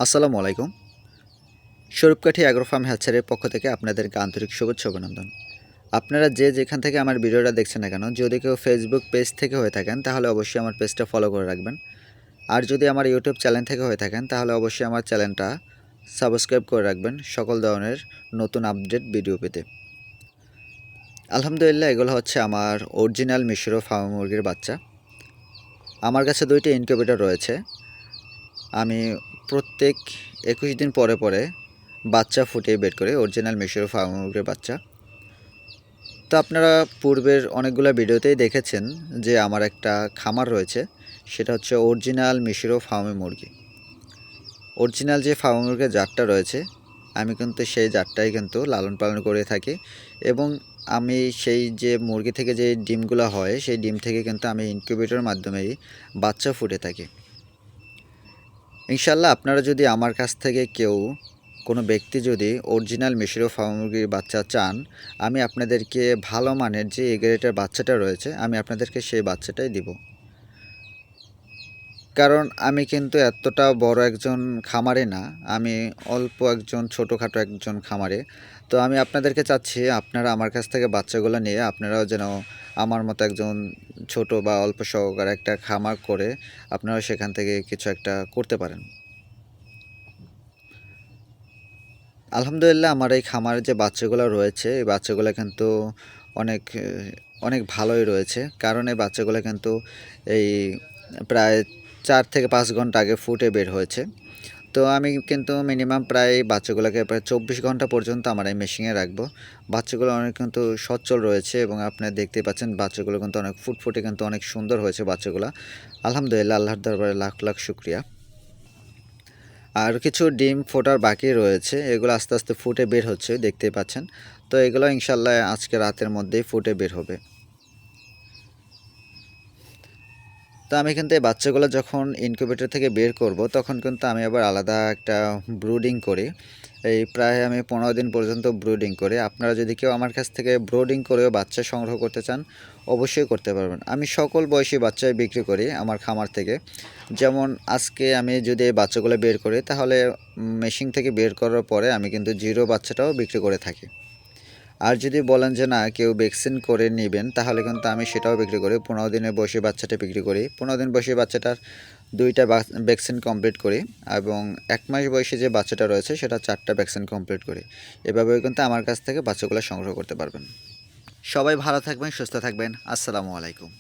আসসালামু আলাইকুম। Swarupkathi agro farm হ্যাচারির পক্ষ থেকে আপনাদেরকে আন্তরিক শুভেচ্ছা অভিনন্দন। আপনারা যে যেখান থেকে আমার ভিডিওটা দেখছেন না কেন, যদি কেউ ফেসবুক পেজ থেকে হয়ে থাকেন তাহলে অবশ্যই আমার পেজটা ফলো করে রাখবেন। আর যদি আমার ইউটিউব চ্যানেল থেকে হয়ে থাকেন তাহলে অবশ্যই আমার চ্যানেলটা সাবস্ক্রাইব করে রাখবেন সকল ধরনের নতুন আপডেট ভিডিও পেতে। আলহামদুলিল্লাহ, এগুলো হচ্ছে আমার অরিজিনাল মিশরীয় ফার্ম মুরগির বাচ্চা। আমার কাছে 2টি ইনকিউবেটর রয়েছে। আমি প্রত্যেক 21 দিন পরে পরে বাচ্চা ফুটিয়ে বের করি, অরিজিনাল মিশরীয় ফার্ম মুরগির বাচ্চা। তো আপনারা পূর্বের অনেকগুলো ভিডিওতেই দেখেছেন যে আমার একটা খামার রয়েছে, সেটা হচ্ছে অরিজিনাল মিশরীয় ফার্মি মুরগি। অরিজিনাল যে ফার্মি মুরগির জাতটা রয়েছে, আমি কিন্তু সেই জাতটাই কিন্তু লালন পালন করে থাকি এবং আমি সেই যে মুরগি থেকে যে ডিমগুলো হয় সেই ডিম থেকে কিন্তু আমি ইনকিউবেটরের মাধ্যমেই বাচ্চা ফুটে থাকি। ইনশাল্লাহ আপনারা যদি আমার কাছ থেকে কেউ কোনো ব্যক্তি যদি অরিজিনাল মিশরীয় ফার্ম মুরগির বাচ্চা চান, আমি আপনাদেরকে ভালো মানের যে এ গ্রেডের বাচ্চাটা রয়েছে আমি আপনাদেরকে সেই বাচ্চাটাই দিব। কারণ আমি কিন্তু এতটা বড় একজন খামারে না, আমি অল্প একজন ছোটোখাটো একজন খামারে। তো আমি আপনাদেরকে চাচ্ছি আপনারা আমার কাছ থেকে বাচ্চাগুলো নিয়ে আপনারাও যেন আমার মতো একজন ছোট বা অল্প সহকারে একটা খামার করে আপনারাও সেখান থেকে কিছু একটা করতে পারেন। আলহামদুলিল্লাহ, আমার এই খামারে যে বাচ্চাগুলো রয়েছে এই বাচ্চাগুলো কিন্তু অনেক অনেক ভালোই রয়েছে। কারণ এই বাচ্চাগুলো কিন্তু এই প্রায় 4 থেকে 5 ঘন্টা আগে ফুটে বের হয়েছে। তো আমি কিন্তু মিনিমাম প্রায় বাচ্চাগুলোকে প্রায় 24 ঘন্টা পর্যন্ত আমার এই মেশিনে রাখবো। বাচ্চাগুলো অনেক কিন্তু সচ্ছল রয়েছে এবং আপনারা দেখতেই পাচ্ছেন বাচ্চাগুলো কিন্তু অনেক ফুটফুটে কিন্তু অনেক সুন্দর হয়েছে বাচ্চাগুলো। আলহামদুলিল্লাহ, আল্লাহর দরবারে লাখ লাখ শুকরিয়া। আর কিছু ডিম ফোটার বাকি রয়েছে, এগুলো আস্তে আস্তে ফুটে বের হচ্ছে, দেখতেই পাচ্ছেন। তো এগুলো ইনশাল্লাহ আজকে রাতের মধ্যেই ফুটে বের হবে। তো আমি কিন্তু এই বাচ্চাগুলো যখন ইনকিউবেটর থেকে বের করব তখন কিন্তু আমি আবার আলাদা একটা ব্রুডিং করি। এই প্রায় আমি 15 দিন পর্যন্ত ব্রুডিং করি। আপনারা যদি কেউ আমার কাছ থেকে ব্রুডিং করেও বাচ্চা সংগ্রহ করতে চান অবশ্যই করতে পারবেন। আমি সকল বয়সী বাচ্চাই বিক্রি করি আমার খামার থেকে। যেমন আজকে আমি যদি এই বাচ্চাগুলো বের করি তাহলে মেশিন থেকে বের করার পরে আমি কিন্তু জিরো বাচ্চাটাও বিক্রি করে থাকি। আর যদি বলেন যে না কেউ ভ্যাকসিন করে নেবেন তাহলে কিন্তু আমি সেটাও বিক্রি করি। 15 দিনের বয়সী বাচ্চাটা বিক্রি করি। 15 দিন বয়সী বাচ্চাটার 2টা ভ্যাকসিন কমপ্লিট করি এবং 1 মাস বয়সী যে বাচ্চাটা রয়েছে সেটা 4টা ভ্যাকসিন কমপ্লিট করি। এভাবেই কিন্তু আমার কাছ থেকে বাচ্চাগুলো সংগ্রহ করতে পারবেন। সবাই ভালো থাকবেন, সুস্থ থাকবেন। আসসালামু আলাইকুম।